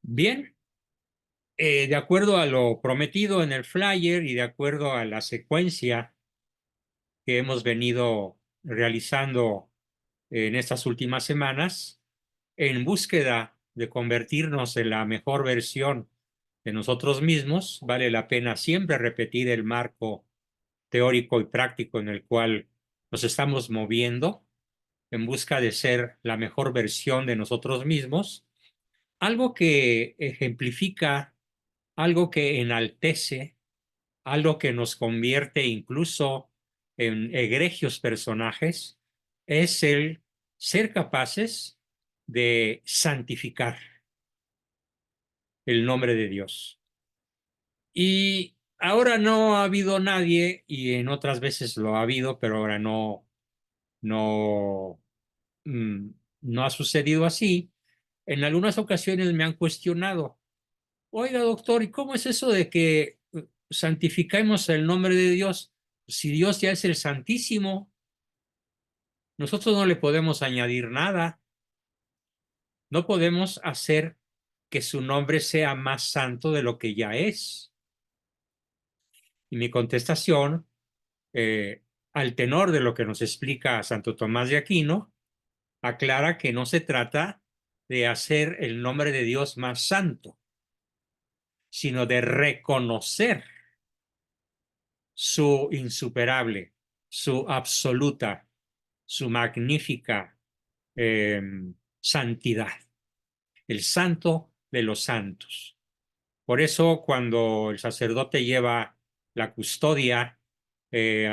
Bien, de acuerdo a lo prometido en el flyer y de acuerdo a la secuencia que hemos venido realizando en estas últimas semanas, en búsqueda de convertirnos en la mejor versión de nosotros mismos, vale la pena siempre repetir el marco teórico y práctico en el cual nos estamos moviendo en busca de ser la mejor versión de nosotros mismos, algo que ejemplifica, algo que enaltece, algo que nos convierte incluso en egregios personajes, es el ser capaces de santificar el nombre de Dios. Y ahora no ha habido nadie, y en otras veces lo ha habido, pero ahora no, mm, no ha sucedido así. En algunas ocasiones me han cuestionado: oiga, doctor, ¿y cómo es eso de que santificamos el nombre de Dios? Si Dios ya es el Santísimo, nosotros no le podemos añadir nada, no podemos hacer que su nombre sea más santo de lo que ya es. Y mi contestación, al tenor de lo que nos explica Santo Tomás de Aquino, aclara que no se trata de hacer el nombre de Dios más santo, sino de reconocer su insuperable, su absoluta, su magnífica eh, santidad, el santo de los santos. Por eso cuando el sacerdote lleva la custodia eh,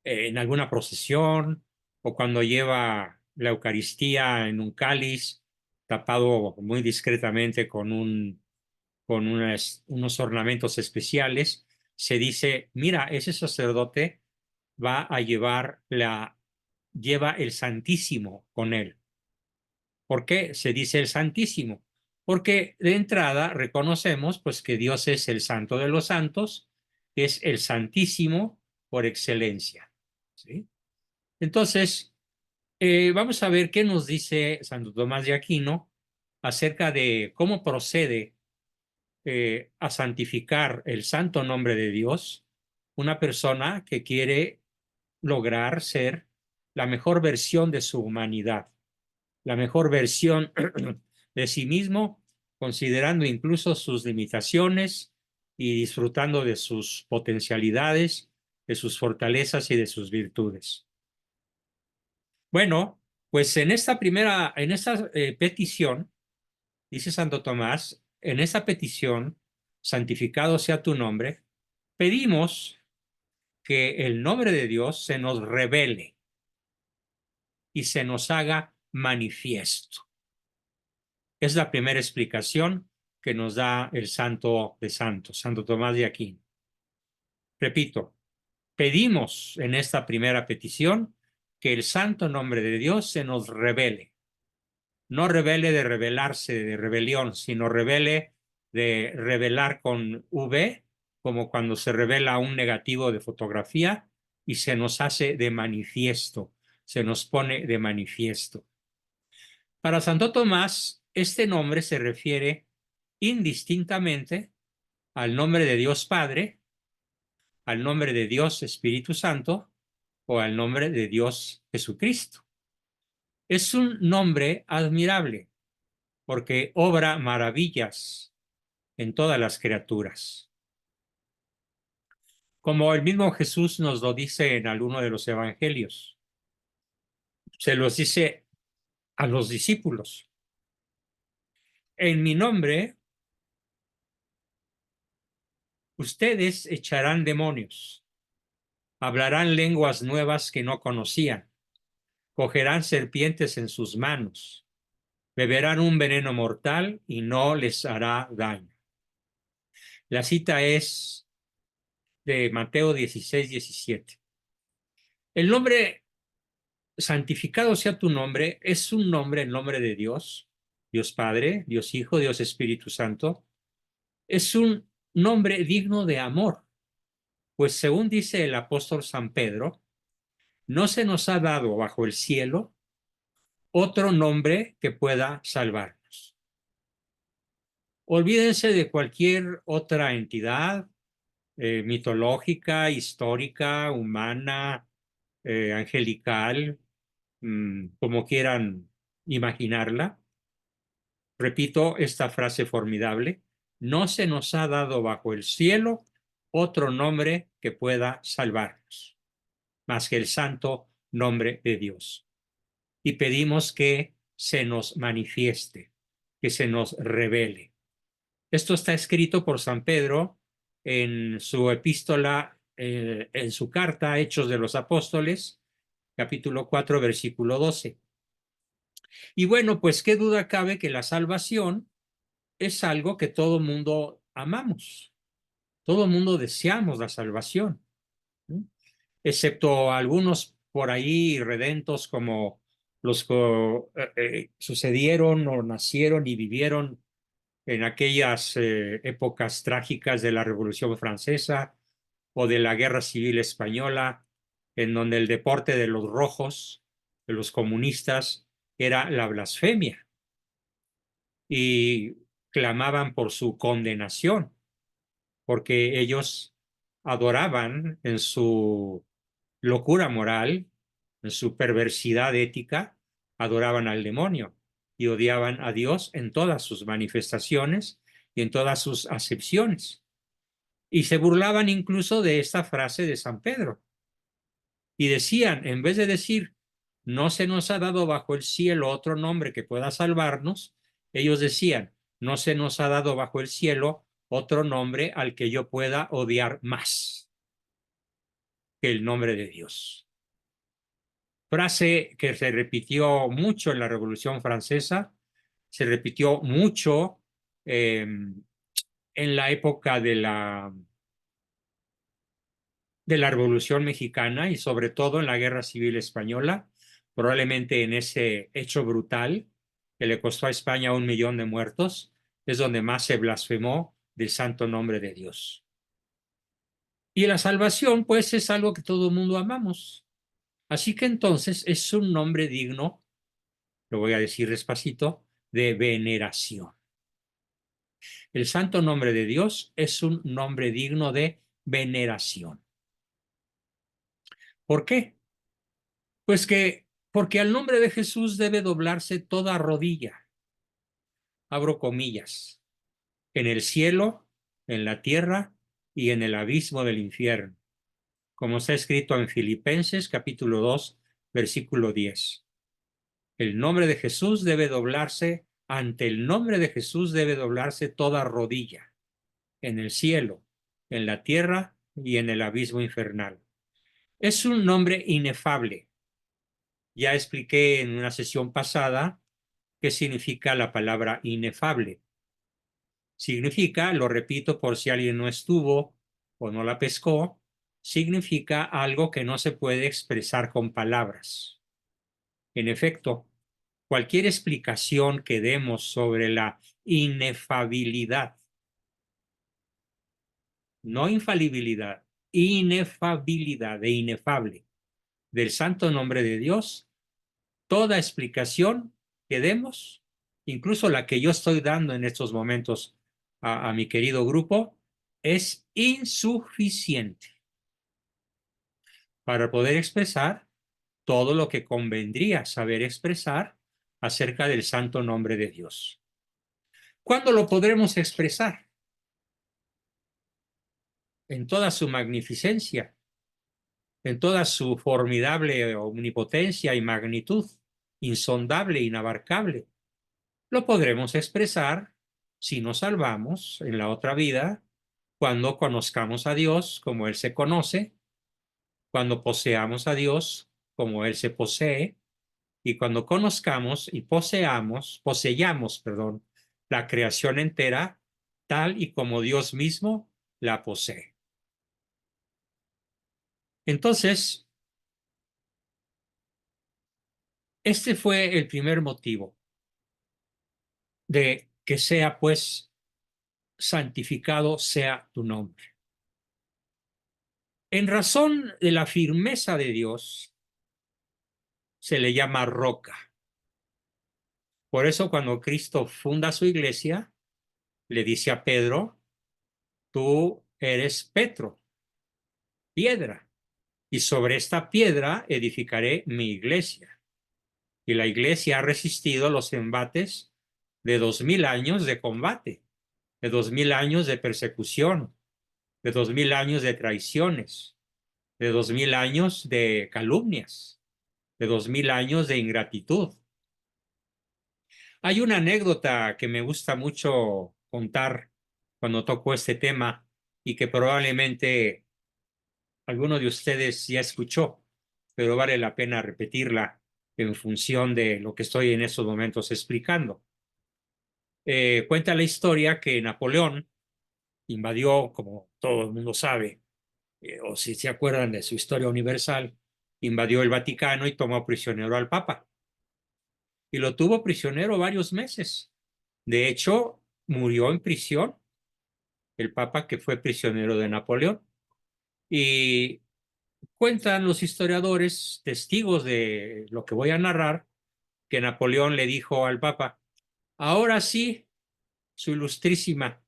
en alguna procesión, o cuando lleva la Eucaristía en un cáliz tapado muy discretamente con unos ornamentos especiales, se dice: mira, ese sacerdote va a lleva el Santísimo con él. ¿Por qué se dice el Santísimo? Porque de entrada reconocemos pues que Dios es el Santo de los Santos, que es el Santísimo por excelencia, ¿sí? Entonces, vamos a ver qué nos dice Santo Tomás de Aquino acerca de cómo procede a santificar el santo nombre de Dios una persona que quiere lograr ser la mejor versión de su humanidad, la mejor versión de sí mismo, considerando incluso sus limitaciones y disfrutando de sus potencialidades, de sus fortalezas y de sus virtudes. Bueno, pues en esta petición, dice Santo Tomás, en esa petición, santificado sea tu nombre, pedimos que el nombre de Dios se nos revele y se nos haga manifiesto. Es la primera explicación que nos da el Santo de Santos, Santo Tomás de Aquino. Repito, pedimos en esta primera petición que el santo nombre de Dios se nos revele. No revele de rebelarse, de rebelión, sino revele de revelar con V, como cuando se revela un negativo de fotografía y se nos hace de manifiesto, se nos pone de manifiesto. Para Santo Tomás, este nombre se refiere indistintamente al nombre de Dios Padre, al nombre de Dios Espíritu Santo o al nombre de Dios Jesucristo. Es un nombre admirable porque obra maravillas en todas las criaturas. Como el mismo Jesús nos lo dice en alguno de los evangelios, se los dice a los discípulos: en mi nombre ustedes echarán demonios, hablarán lenguas nuevas que no conocían, cogerán serpientes en sus manos, beberán un veneno mortal y no les hará daño. La cita es de Mateo 16:17. El nombre santificado sea tu nombre es un nombre, el nombre de Dios, Dios Padre, Dios Hijo, Dios Espíritu Santo. Es un nombre digno de amor, pues según dice el apóstol San Pedro, no se nos ha dado bajo el cielo otro nombre que pueda salvarnos. Olvídense de cualquier otra entidad mitológica, histórica, humana, angelical, como quieran imaginarla. Repito esta frase formidable: no se nos ha dado bajo el cielo otro nombre que pueda salvarnos, más que el santo nombre de Dios. Y pedimos que se nos manifieste, que se nos revele. Esto está escrito por San Pedro en su epístola, en su carta Hechos de los Apóstoles, capítulo 4, versículo 12. Y bueno, pues qué duda cabe que la salvación es algo que todo mundo amamos, todo mundo deseamos la salvación, ¿no? Excepto algunos por ahí irredentos como los que sucedieron o nacieron y vivieron en aquellas épocas trágicas de la Revolución Francesa o de la Guerra Civil Española, en donde el deporte de los rojos, de los comunistas, era la blasfemia y clamaban por su condenación, porque ellos adoraban en su locura moral, en su perversidad ética, adoraban al demonio y odiaban a Dios en todas sus manifestaciones y en todas sus acepciones. Y se burlaban incluso de esta frase de San Pedro. Y decían, en vez de decir, no se nos ha dado bajo el cielo otro nombre que pueda salvarnos, ellos decían, no se nos ha dado bajo el cielo otro nombre al que yo pueda odiar más que el nombre de Dios. Frase que se repitió mucho en la Revolución Francesa, se repitió mucho en la época de la Revolución Mexicana y sobre todo en la Guerra Civil Española, probablemente en ese hecho brutal que le costó a España 1 millón de muertos, es donde más se blasfemó del santo nombre de Dios. Y la salvación, pues, es algo que todo el mundo amamos. Así que entonces es un nombre digno, lo voy a decir despacito, de veneración. El santo nombre de Dios es un nombre digno de veneración. ¿Por qué? Pues porque al nombre de Jesús debe doblarse toda rodilla, abro comillas, en el cielo, en la tierra y en el abismo del infierno, como está escrito en Filipenses capítulo 2, versículo 10. El nombre de Jesús debe doblarse, ante el nombre de Jesús debe doblarse toda rodilla, en el cielo, en la tierra y en el abismo infernal. Es un nombre inefable. Ya expliqué en una sesión pasada qué significa la palabra inefable. Significa, lo repito por si alguien no estuvo o no la pescó, significa algo que no se puede expresar con palabras. En efecto, cualquier explicación que demos sobre la inefabilidad, no infalibilidad, inefabilidad de inefable del santo nombre de Dios, toda explicación que demos, incluso la que yo estoy dando en estos momentos a mi querido grupo, es insuficiente para poder expresar todo lo que convendría saber expresar acerca del santo nombre de Dios. ¿Cuándo lo podremos expresar? En toda su magnificencia, en toda su formidable omnipotencia y magnitud, insondable, inabarcable. Lo podremos expresar si nos salvamos en la otra vida, cuando conozcamos a Dios como Él se conoce, cuando poseamos a Dios como Él se posee, y cuando conozcamos y poseyamos, perdón, la creación entera tal y como Dios mismo la posee. Entonces, este fue el primer motivo de que sea, pues, santificado sea tu nombre. En razón de la firmeza de Dios, se le llama roca. Por eso cuando Cristo funda su iglesia, le dice a Pedro, tú eres Petro, piedra, y sobre esta piedra edificaré mi iglesia. Y la iglesia ha resistido los embates de 2000 años de combate, de 2000 años de persecución, de 2000 años de traiciones, de 2000 años de calumnias, de 2000 años de ingratitud. Hay una anécdota que me gusta mucho contar cuando toco este tema y que probablemente alguno de ustedes ya escuchó, pero vale la pena repetirla en función de lo que estoy en estos momentos explicando. Cuenta la historia que Napoleón invadió, como todo el mundo sabe, o si se acuerdan de su historia universal, invadió el Vaticano y tomó prisionero al Papa. Y lo tuvo prisionero varios meses. De hecho, murió en prisión el Papa que fue prisionero de Napoleón. Y cuentan los historiadores, testigos de lo que voy a narrar, que Napoleón le dijo al Papa, ahora sí, su ilustrísima,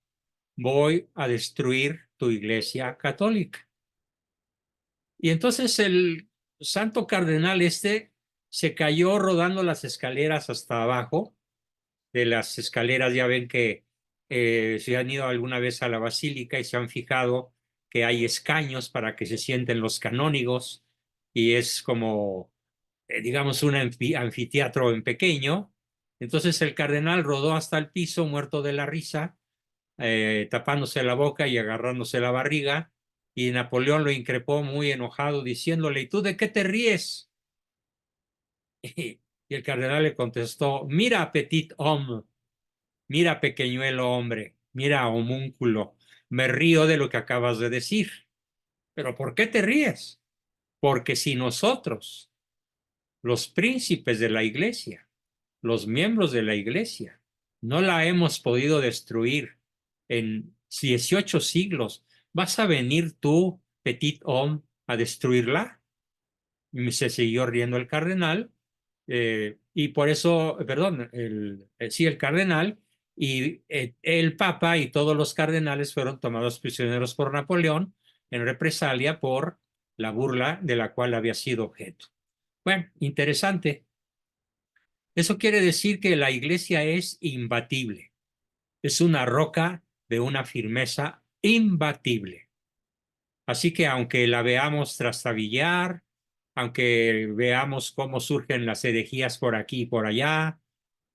voy a destruir tu iglesia católica. Y entonces el santo cardenal este se cayó rodando las escaleras hasta abajo. De las escaleras ya ven que si han ido alguna vez a la basílica y se han fijado que hay escaños para que se sienten los canónigos y es como, digamos, un anfiteatro en pequeño. Entonces el cardenal rodó hasta el piso muerto de la risa, tapándose la boca y agarrándose la barriga, y Napoleón lo increpó muy enojado diciéndole, ¿y tú de qué te ríes? Y el cardenal le contestó, mira, petit homme, mira, pequeñuelo hombre, mira, homúnculo, me río de lo que acabas de decir. ¿Pero por qué te ríes? Porque si nosotros, los príncipes de la iglesia, los miembros de la iglesia, no la hemos podido destruir en 18 siglos, ¿vas a venir tú, petit homme, a destruirla? Y se siguió riendo el cardenal, y por eso, perdón, sí, el cardenal y el papa y todos los cardenales fueron tomados prisioneros por Napoleón en represalia por la burla de la cual había sido objeto. Bueno, interesante. Eso quiere decir que la iglesia es imbatible, es una roca de una firmeza imbatible. Así que aunque la veamos trastabillar, aunque veamos cómo surgen las herejías por aquí y por allá,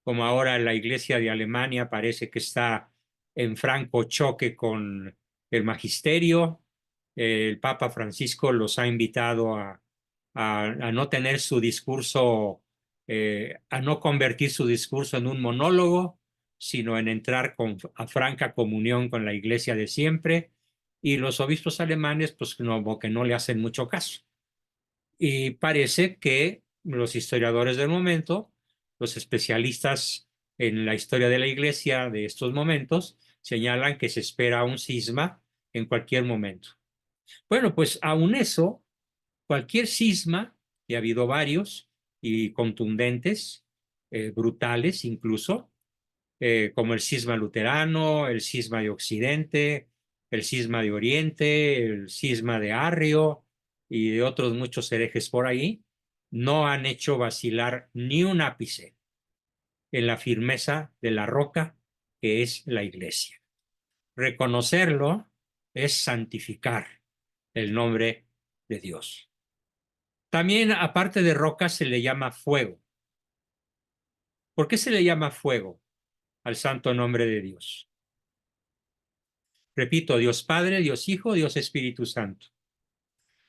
como ahora la Iglesia de Alemania parece que está en franco choque con el magisterio, el Papa Francisco los ha invitado a no tener su discurso, a no convertir su discurso en un monólogo, sino en entrar a franca comunión con la Iglesia de siempre, y los obispos alemanes pues como que no le hacen mucho caso. Y parece que los historiadores del momento, los especialistas en la historia de la iglesia de estos momentos, señalan que se espera un cisma en cualquier momento. Bueno, pues aún eso, cualquier cisma, y ha habido varios, y contundentes, brutales incluso, como el cisma luterano, el cisma de Occidente, el cisma de Oriente, el cisma de Arrio y de otros muchos herejes por ahí, no han hecho vacilar ni un ápice en la firmeza de la roca que es la iglesia. Reconocerlo es santificar el nombre de Dios. También, aparte de roca, se le llama fuego. ¿Por qué se le llama fuego al santo nombre de Dios? Repito, Dios Padre, Dios Hijo, Dios Espíritu Santo.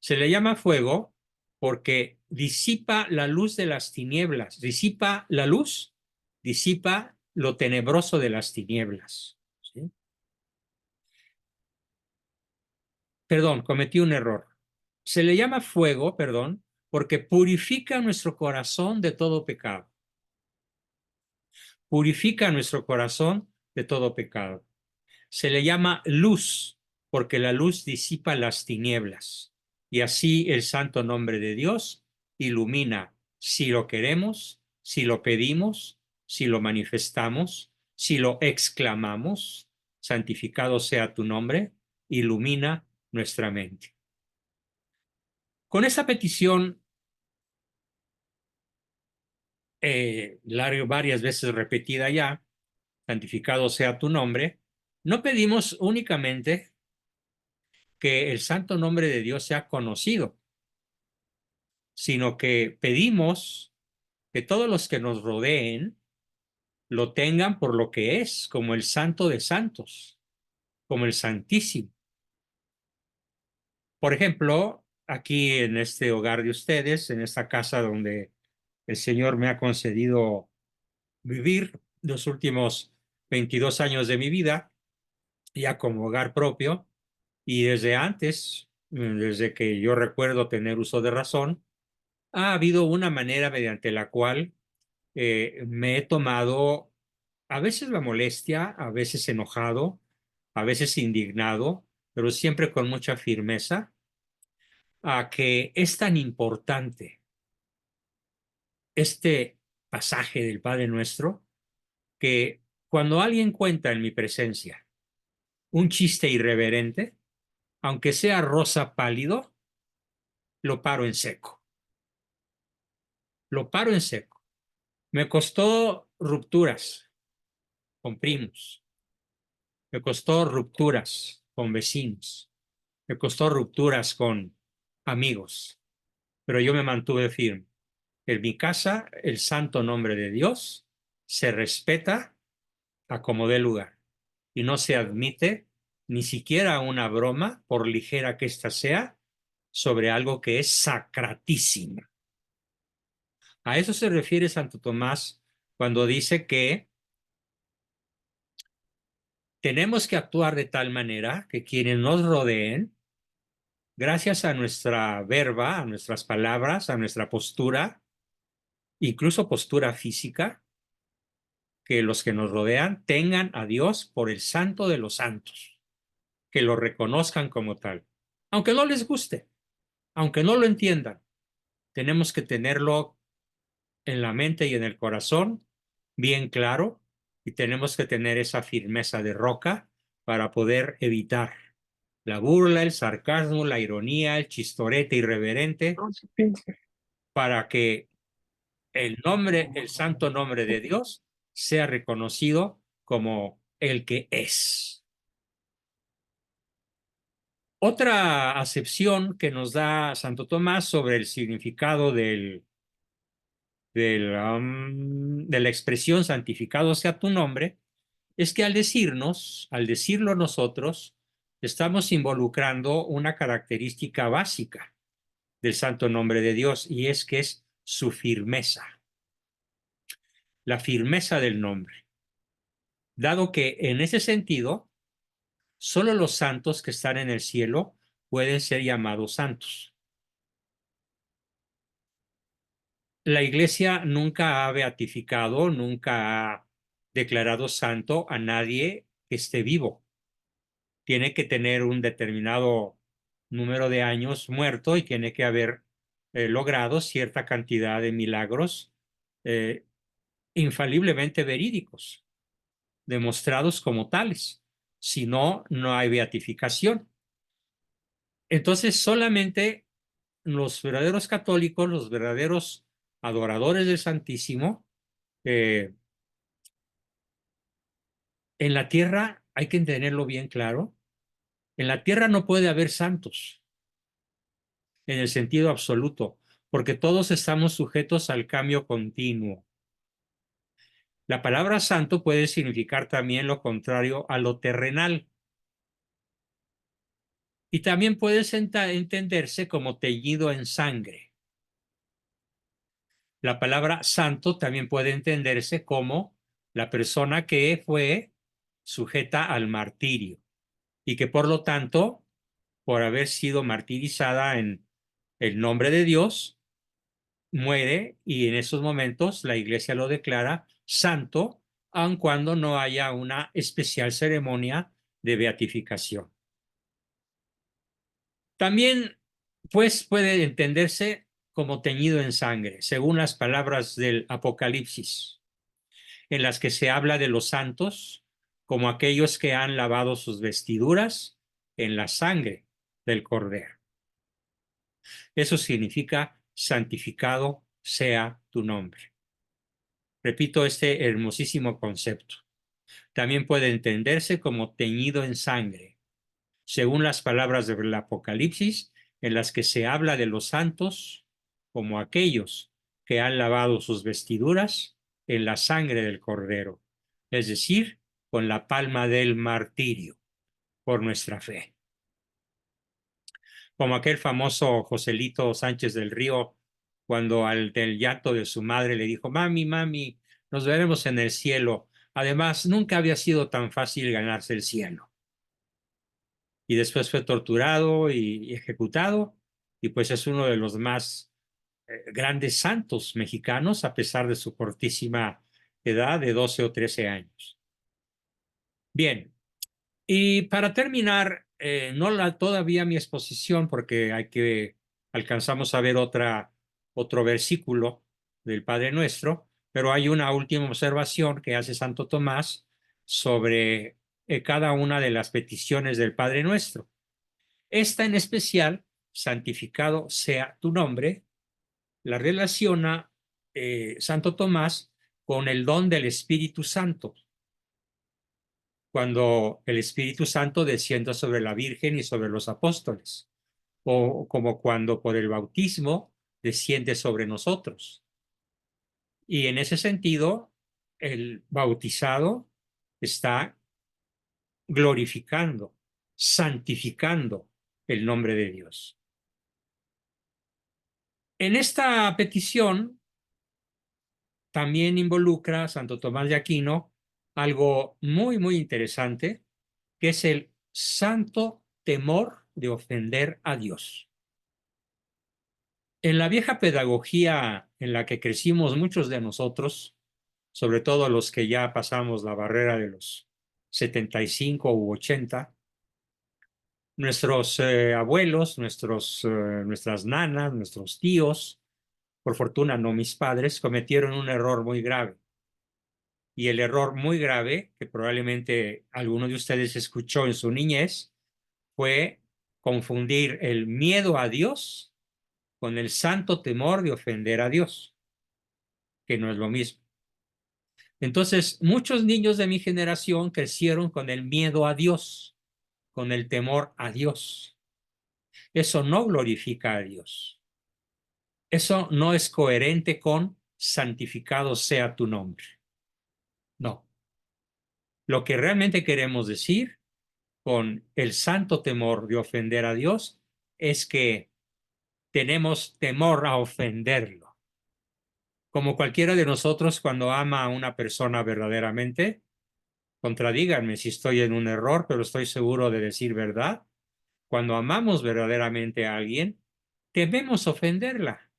Se le llama fuego porque disipa la luz de las tinieblas, disipa la luz, disipa lo tenebroso de las tinieblas. ¿Sí? Perdón, cometí un error. Se le llama fuego, perdón, porque purifica nuestro corazón de todo pecado. Purifica nuestro corazón de todo pecado. Se le llama luz porque la luz disipa las tinieblas y así el santo nombre de Dios ilumina si lo queremos, si lo pedimos, si lo manifestamos, si lo exclamamos, santificado sea tu nombre, ilumina nuestra mente. Con esta petición, varias veces repetida ya, santificado sea tu nombre, no pedimos únicamente que el santo nombre de Dios sea conocido, sino que pedimos que todos los que nos rodeen lo tengan por lo que es, como el santo de santos, como el santísimo. Por ejemplo, aquí en este hogar de ustedes, en esta casa donde el Señor me ha concedido vivir los últimos 22 años de mi vida, ya como hogar propio, y desde antes, desde que yo recuerdo tener uso de razón, ha habido una manera mediante la cual me he tomado a veces la molestia, a veces enojado, a veces indignado, pero siempre con mucha firmeza, a que es tan importante este pasaje del Padre Nuestro que cuando alguien cuenta en mi presencia un chiste irreverente, aunque sea rosa pálido, lo paro en seco. Lo paro en seco. Me costó rupturas con primos, me costó rupturas con vecinos, me costó rupturas con amigos, pero yo me mantuve firme. En mi casa, el santo nombre de Dios se respeta a como dé lugar y no se admite ni siquiera una broma, por ligera que ésta sea, sobre algo que es sacratísimo. A eso se refiere Santo Tomás cuando dice que tenemos que actuar de tal manera que quienes nos rodeen, gracias a nuestra verba, a nuestras palabras, a nuestra postura, incluso postura física, que los que nos rodean tengan a Dios por el santo de los santos, que lo reconozcan como tal. Aunque no les guste, aunque no lo entiendan, tenemos que tenerlo en la mente y en el corazón bien claro y tenemos que tener esa firmeza de roca para poder evitar la burla, el sarcasmo, la ironía, el chistorete irreverente, para que el nombre, el santo nombre de Dios sea reconocido como el que es. Otra acepción que nos da Santo Tomás sobre el significado de la expresión santificado sea tu nombre es que al decirlo nosotros, estamos involucrando una característica básica del santo nombre de Dios y es que es su firmeza, la firmeza del nombre. Dado que en ese sentido, solo los santos que están en el cielo pueden ser llamados santos. La Iglesia nunca ha beatificado, nunca ha declarado santo a nadie que esté vivo. Tiene que tener un determinado número de años muerto y tiene que haber logrado cierta cantidad de milagros eh, infaliblemente verídicos, demostrados como tales. Si no, no hay beatificación. Entonces, solamente los verdaderos católicos, los verdaderos adoradores del Santísimo, eh, en la tierra hay que tenerlo bien claro, en la tierra no puede haber santos en el sentido absoluto, porque todos estamos sujetos al cambio continuo. La palabra santo puede significar también lo contrario a lo terrenal y también puede entenderse como teñido en sangre. La palabra santo también puede entenderse como la persona que fue sujeta al martirio y que por lo tanto, por haber sido martirizada en el nombre de Dios, muere y en esos momentos la iglesia lo declara santo, aun cuando no haya una especial ceremonia de beatificación. También, pues, puede entenderse como teñido en sangre, según las palabras del Apocalipsis, en las que se habla de los santos como aquellos que han lavado sus vestiduras en la sangre del Cordero. Eso significa santificado sea tu nombre. Repito este hermosísimo concepto. También puede entenderse como teñido en sangre, según las palabras del Apocalipsis, en las que se habla de los santos como aquellos que han lavado sus vestiduras en la sangre del Cordero, es decir, con la palma del martirio, por nuestra fe. Como aquel famoso Joselito Sánchez del Río, cuando al del llanto de su madre le dijo: mami, mami, nos veremos en el cielo. Además, nunca había sido tan fácil ganarse el cielo. Y después fue torturado y ejecutado, y pues es uno de los más grandes santos mexicanos, a pesar de su cortísima edad de 12 o 13 años. Bien, y para terminar, todavía mi exposición, porque alcanzamos a ver otro versículo del Padre Nuestro, pero hay una última observación que hace Santo Tomás sobre cada una de las peticiones del Padre Nuestro. Esta en especial, santificado sea tu nombre, la relaciona Santo Tomás con el don del Espíritu Santo, cuando el Espíritu Santo descienda sobre la Virgen y sobre los apóstoles, o como cuando por el bautismo desciende sobre nosotros. Y en ese sentido, el bautizado está glorificando, santificando el nombre de Dios. En esta petición también involucra Santo Tomás de Aquino algo muy, muy interesante, que es el santo temor de ofender a Dios. En la vieja pedagogía en la que crecimos muchos de nosotros, sobre todo los que ya pasamos la barrera de los 75 u 80, nuestros abuelos, nuestras nanas, nuestros tíos, por fortuna no mis padres, cometieron un error muy grave. Y el error muy grave, que probablemente alguno de ustedes escuchó en su niñez, fue confundir el miedo a Dios con el santo temor de ofender a Dios, que no es lo mismo. Entonces, muchos niños de mi generación crecieron con el miedo a Dios, con el temor a Dios. Eso no glorifica a Dios. Eso no es coherente con santificado sea tu nombre. No. Lo que realmente queremos decir con el santo temor de ofender a Dios es que tenemos temor a ofenderlo. Como cualquiera de nosotros, cuando ama a una persona verdaderamente, contradíganme si estoy en un error, pero estoy seguro de decir verdad. Cuando amamos verdaderamente a alguien, tememos ofenderla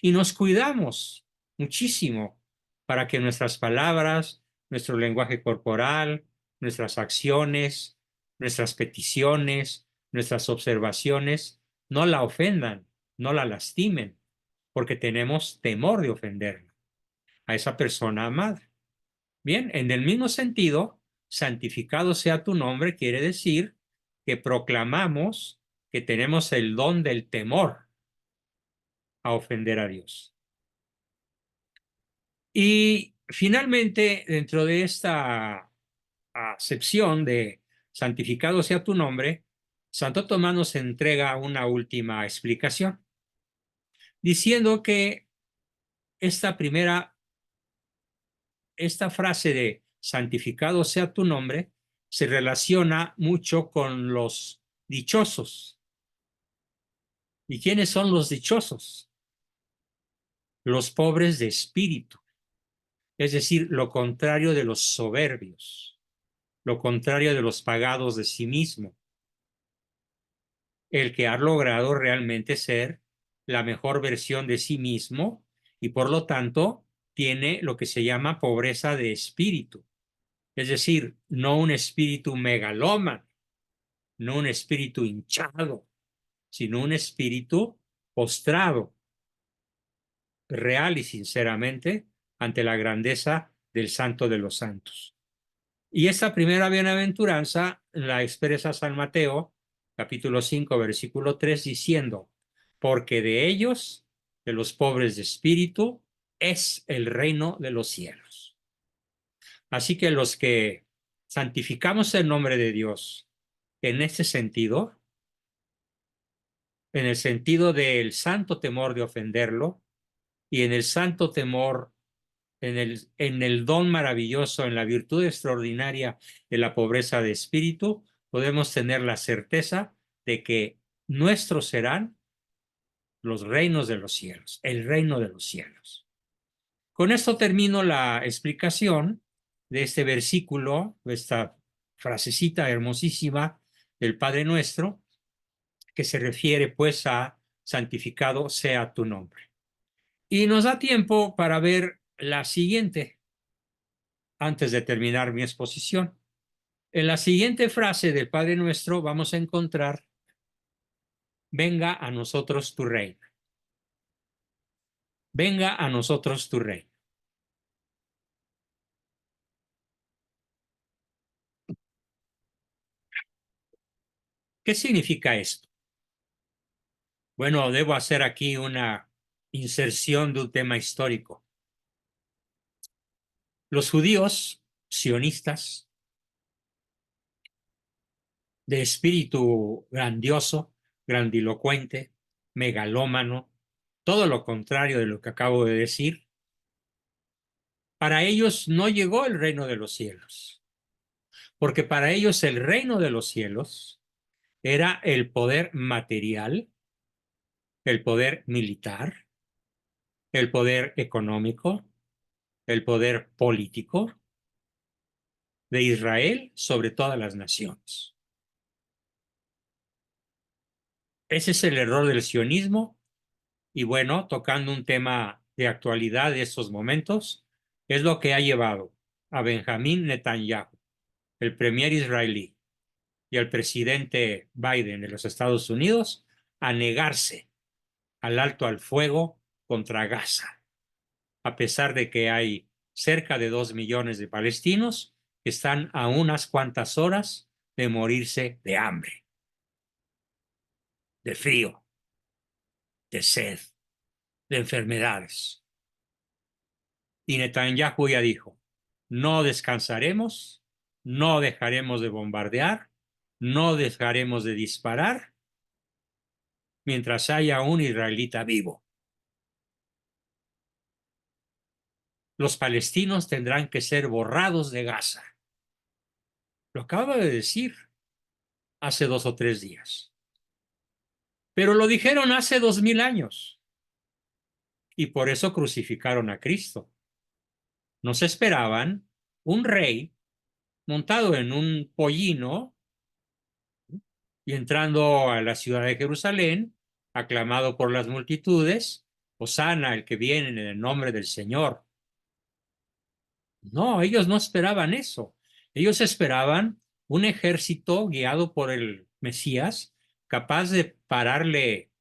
y nos cuidamos muchísimo para que nuestras palabras, nuestro lenguaje corporal, nuestras acciones, nuestras peticiones, nuestras observaciones no la ofendan, no la lastimen, porque tenemos temor de ofenderla a esa persona amada. Bien, en el mismo sentido, santificado sea tu nombre quiere decir que proclamamos que tenemos el don del temor a ofender a Dios. Y finalmente, dentro de esta acepción de santificado sea tu nombre, Santo Tomás nos entrega una última explicación, diciendo que esta frase de santificado sea tu nombre se relaciona mucho con los dichosos. ¿Y quiénes son los dichosos? Los pobres de espíritu, es decir, lo contrario de los soberbios, lo contrario de los pagados de sí mismo, el que ha logrado realmente ser la mejor versión de sí mismo y por lo tanto tiene lo que se llama pobreza de espíritu, es decir, no un espíritu megalómano, no un espíritu hinchado, sino un espíritu postrado, real y sinceramente, ante la grandeza del Santo de los Santos. Y esta primera bienaventuranza la expresa San Mateo, capítulo 5, versículo 3, diciendo, porque de ellos, de los pobres de espíritu, es el reino de los cielos. Así que los que santificamos el nombre de Dios en este sentido, en el sentido del santo temor de ofenderlo y en el santo temor, en el don maravilloso, en la virtud extraordinaria de la pobreza de espíritu, podemos tener la certeza de que nuestros serán los reinos de los cielos, el reino de los cielos. Con esto termino la explicación de este versículo, de esta frasecita hermosísima del Padre Nuestro, que se refiere pues a santificado sea tu nombre. Y nos da tiempo para ver la siguiente, antes de terminar mi exposición. En la siguiente frase del Padre Nuestro vamos a encontrar, venga a nosotros tu reino. Venga a nosotros tu reino. ¿Qué significa esto? Bueno, debo hacer aquí una inserción de un tema histórico. Los judíos sionistas, de espíritu grandioso, grandilocuente, megalómano, todo lo contrario de lo que acabo de decir, para ellos no llegó el reino de los cielos, porque para ellos el reino de los cielos era el poder material, el poder militar, el poder económico, el poder político de Israel sobre todas las naciones. Ese es el error del sionismo y bueno, tocando un tema de actualidad de estos momentos, es lo que ha llevado a Benjamín Netanyahu, el premier israelí, y al presidente Biden de los Estados Unidos a negarse al alto al fuego contra Gaza, a pesar de que hay cerca de 2 millones de palestinos que están a unas cuantas horas de morirse de hambre, de frío, de sed, de enfermedades. Y Netanyahu ya dijo, no descansaremos, no dejaremos de bombardear, no dejaremos de disparar mientras haya un israelita vivo. Los palestinos tendrán que ser borrados de Gaza. Lo acaba de decir hace 2 o 3 días. Pero lo dijeron hace 2000 años y por eso crucificaron a Cristo. No se esperaban un rey montado en un pollino y entrando a la ciudad de Jerusalén, aclamado por las multitudes, Hosana, el que viene en el nombre del Señor. No, ellos no esperaban eso. Ellos esperaban un ejército guiado por el Mesías, capaz de pararle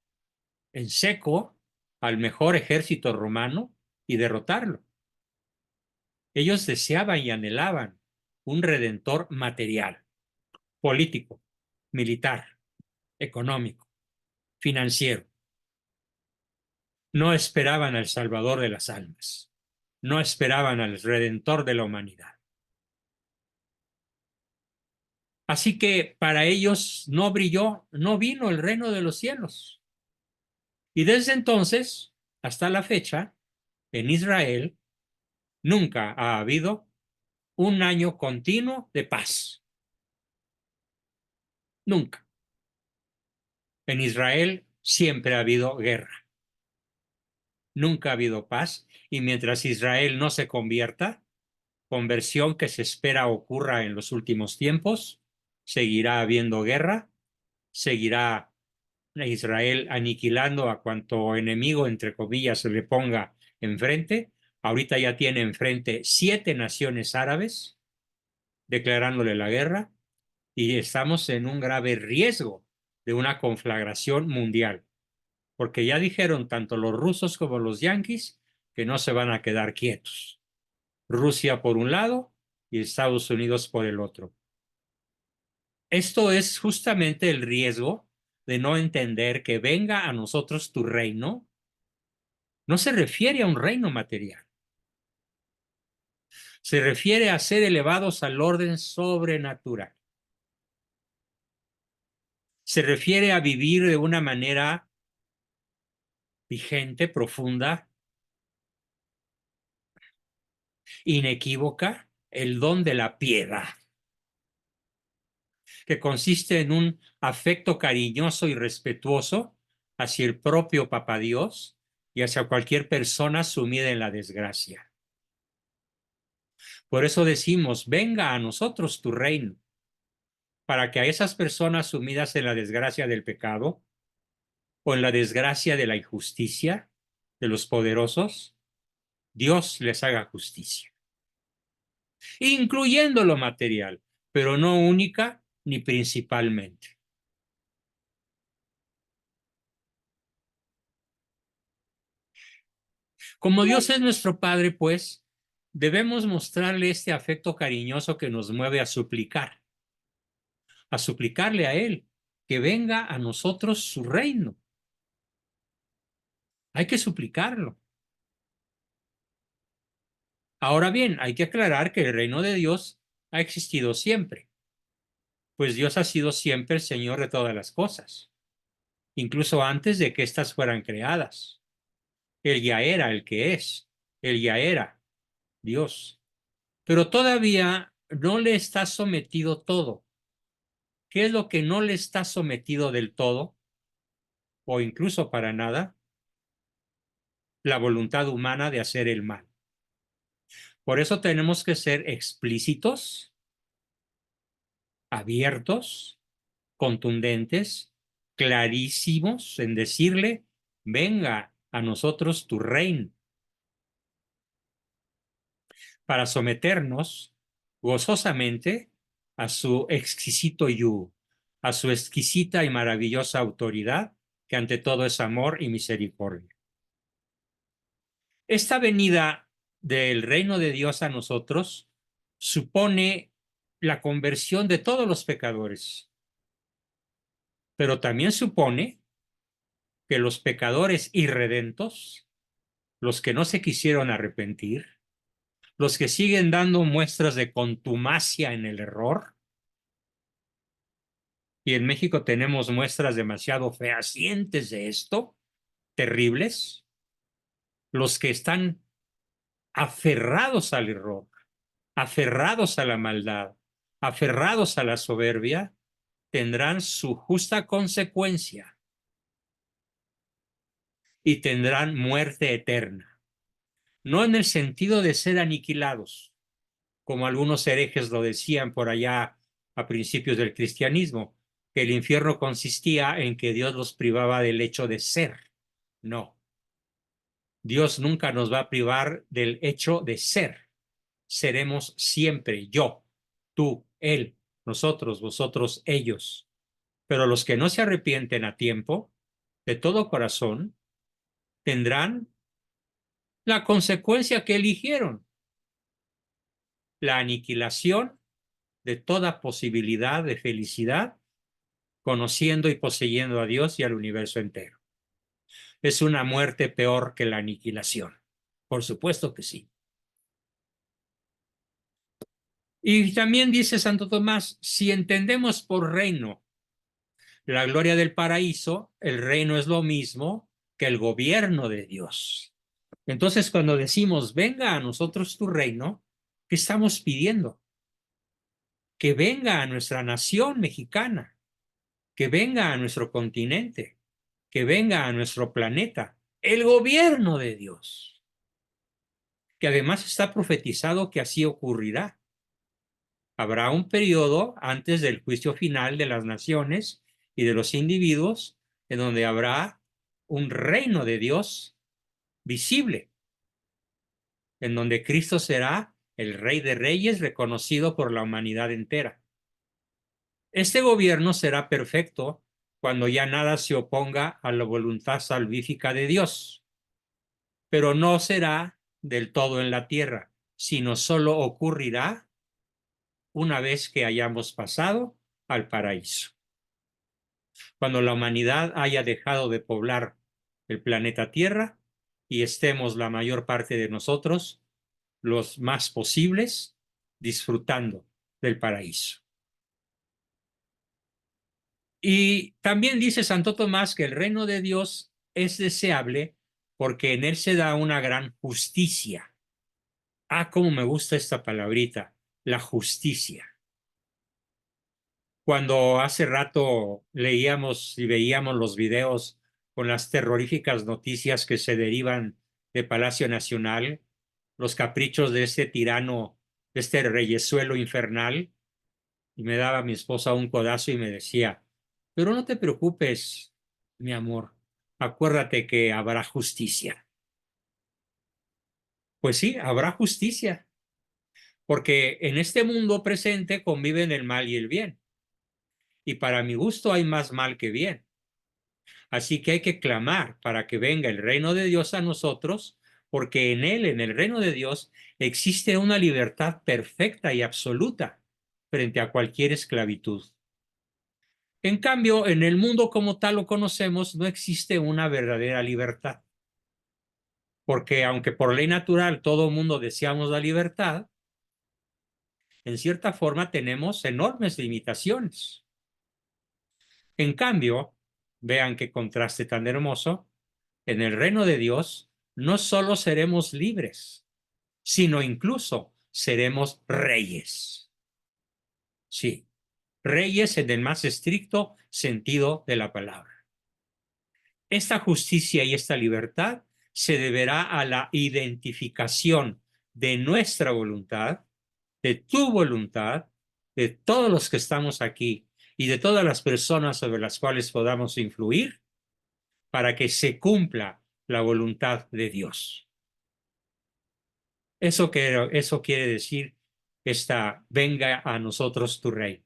en seco al mejor ejército romano y derrotarlo. Ellos deseaban y anhelaban un redentor material, político, militar, económico, financiero. No esperaban al Salvador de las almas. No esperaban al Redentor de la humanidad. Así que para ellos no brilló, no vino el reino de los cielos. Y desde entonces, hasta la fecha, en Israel, nunca ha habido un año continuo de paz. Nunca. En Israel siempre ha habido guerra. Nunca ha habido paz. Y mientras Israel no se convierta, conversión que se espera ocurra en los últimos tiempos, seguirá habiendo guerra, seguirá Israel aniquilando a cuanto enemigo, entre comillas, se le ponga enfrente. Ahorita ya tiene enfrente 7 naciones árabes declarándole la guerra y estamos en un grave riesgo de una conflagración mundial, porque ya dijeron tanto los rusos como los yanquis que no se van a quedar quietos. Rusia por un lado y Estados Unidos por el otro. Esto es justamente el riesgo de no entender que venga a nosotros tu reino. No se refiere a un reino material. Se refiere a ser elevados al orden sobrenatural. Se refiere a vivir de una manera vigente, profunda, inequívoca, el don de la piedad, que consiste en un afecto cariñoso y respetuoso hacia el propio Papá Dios y hacia cualquier persona sumida en la desgracia. Por eso decimos, venga a nosotros tu reino, para que a esas personas sumidas en la desgracia del pecado o en la desgracia de la injusticia de los poderosos, Dios les haga justicia, incluyendo lo material, pero no única ni principalmente. Como Dios es nuestro Padre, pues, debemos mostrarle este afecto cariñoso que nos mueve a suplicarle a Él que venga a nosotros su reino. Hay que suplicarlo. Ahora bien, hay que aclarar que el reino de Dios ha existido siempre, pues Dios ha sido siempre el Señor de todas las cosas, incluso antes de que éstas fueran creadas. Él ya era el que es, Él ya era Dios, pero todavía no le está sometido todo. ¿Qué es lo que no le está sometido del todo, o incluso para nada? La voluntad humana de hacer el mal. Por eso tenemos que ser explícitos, abiertos, contundentes, clarísimos en decirle, venga a nosotros tu reino, para someternos gozosamente a su exquisito yugo, a su exquisita y maravillosa autoridad, que ante todo es amor y misericordia. Esta venida del reino de Dios a nosotros supone la conversión de todos los pecadores, pero también supone que los pecadores irredentos, los que no se quisieron arrepentir, los que siguen dando muestras de contumacia en el error, y en México tenemos muestras demasiado fehacientes de esto, terribles, los que están aferrados al error, aferrados a la maldad, aferrados a la soberbia, tendrán su justa consecuencia y tendrán muerte eterna. No en el sentido de ser aniquilados, como algunos herejes lo decían por allá a principios del cristianismo, que el infierno consistía en que Dios los privaba del hecho de ser. No, Dios nunca nos va a privar del hecho de ser. Seremos siempre yo, tú, él, nosotros, vosotros, ellos. Pero los que no se arrepienten a tiempo, de todo corazón, tendrán la consecuencia que eligieron, la aniquilación de toda posibilidad de felicidad, conociendo y poseyendo a Dios y al universo entero. Es una muerte peor que la aniquilación. Por supuesto que sí. Y también dice Santo Tomás, si entendemos por reino la gloria del paraíso, el reino es lo mismo que el gobierno de Dios. Entonces, cuando decimos, venga a nosotros tu reino, ¿qué estamos pidiendo? Que venga a nuestra nación mexicana, que venga a nuestro continente, que venga a nuestro planeta, el gobierno de Dios, que además está profetizado que así ocurrirá. Habrá un periodo antes del juicio final de las naciones y de los individuos en donde habrá un reino de Dios visible, en donde Cristo será el Rey de Reyes reconocido por la humanidad entera. Este gobierno será perfecto cuando ya nada se oponga a la voluntad salvífica de Dios, pero no será del todo en la tierra, sino solo ocurrirá una vez que hayamos pasado al paraíso. Cuando la humanidad haya dejado de poblar el planeta Tierra y estemos la mayor parte de nosotros, los más posibles, disfrutando del paraíso. Y también dice Santo Tomás que el reino de Dios es deseable porque en él se da una gran justicia. Ah, cómo me gusta esta palabrita, la justicia. Cuando hace rato leíamos y veíamos los videos con las terroríficas noticias que se derivan de Palacio Nacional, los caprichos de este tirano, de este reyesuelo infernal, y me daba mi esposa un codazo y me decía, pero no te preocupes, mi amor, acuérdate que habrá justicia. Pues sí, habrá justicia, porque en este mundo presente conviven el mal y el bien, y para mi gusto hay más mal que bien. Así que hay que clamar para que venga el reino de Dios a nosotros, porque en él, en el reino de Dios, existe una libertad perfecta y absoluta frente a cualquier esclavitud. En cambio, en el mundo como tal lo conocemos, no existe una verdadera libertad. Porque aunque por ley natural todo el mundo deseamos la libertad, en cierta forma tenemos enormes limitaciones. En cambio, vean qué contraste tan hermoso, en el reino de Dios no solo seremos libres, sino incluso seremos reyes. Sí, reyes en el más estricto sentido de la palabra. Esta justicia y esta libertad se deberá a la identificación de nuestra voluntad, de tu voluntad, de todos los que estamos aquí y de todas las personas sobre las cuales podamos influir para que se cumpla la voluntad de Dios. Eso quiere decir venga a nosotros tu reino.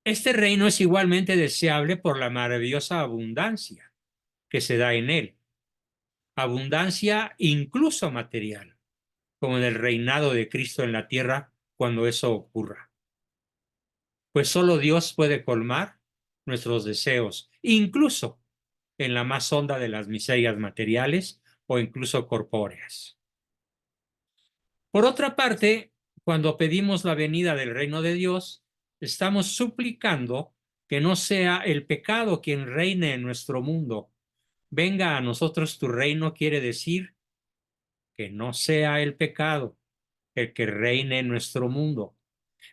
Este reino es igualmente deseable por la maravillosa abundancia que se da en él. Abundancia incluso material, como en el reinado de Cristo en la tierra cuando eso ocurra. Pues solo Dios puede colmar nuestros deseos, incluso en la más honda de las miserias materiales o incluso corpóreas. Por otra parte, cuando pedimos la venida del reino de Dios, estamos suplicando que no sea el pecado quien reine en nuestro mundo. Venga a nosotros tu reino quiere decir que no sea el pecado el que reine en nuestro mundo,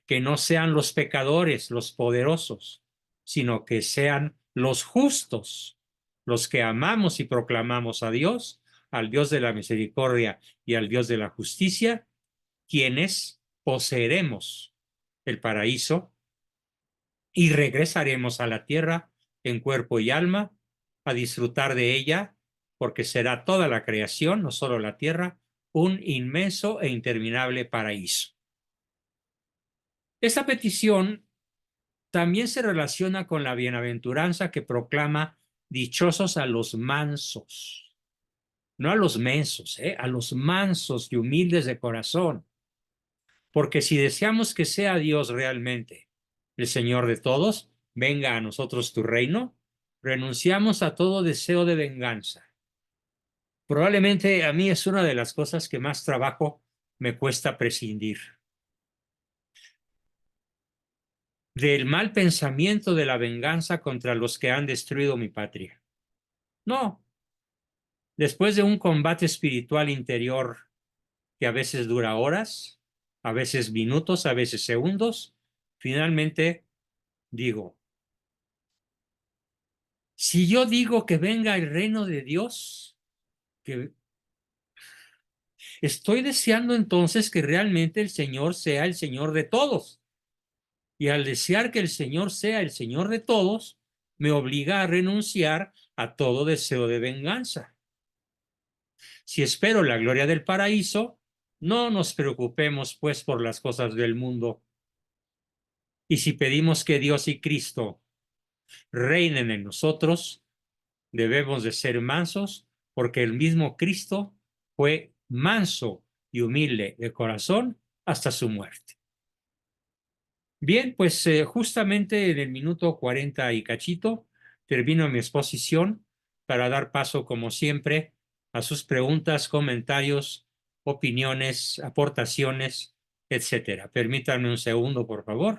que no sean los pecadores, los poderosos, sino que sean los justos, los que amamos y proclamamos a Dios, al Dios de la misericordia y al Dios de la justicia, quienes poseeremos el paraíso y regresaremos a la tierra en cuerpo y alma a disfrutar de ella, porque será toda la creación, no solo la tierra, un inmenso e interminable paraíso. Esta petición también se relaciona con la bienaventuranza que proclama dichosos a los mansos, no a los mensos, a los mansos y humildes de corazón. Porque si deseamos que sea Dios realmente el Señor de todos, venga a nosotros tu reino, renunciamos a todo deseo de venganza. Probablemente a mí es una de las cosas que más trabajo me cuesta prescindir. Del mal pensamiento de la venganza contra los que han destruido mi patria. No, después de un combate espiritual interior que a veces dura horas, a veces minutos, a veces segundos, finalmente digo, si yo digo que venga el reino de Dios, que estoy deseando entonces que realmente el Señor sea el Señor de todos. Y al desear que el Señor sea el Señor de todos, me obliga a renunciar a todo deseo de venganza. Si espero la gloria del paraíso, no nos preocupemos pues por las cosas del mundo. Y si pedimos que Dios y Cristo reinen en nosotros, debemos de ser mansos, porque el mismo Cristo fue manso y humilde de corazón hasta su muerte. Bien, pues justamente en el minuto 40 y cachito termino mi exposición para dar paso, como siempre, a sus preguntas, comentarios, opiniones, aportaciones, etcétera. Permítanme un segundo, por favor.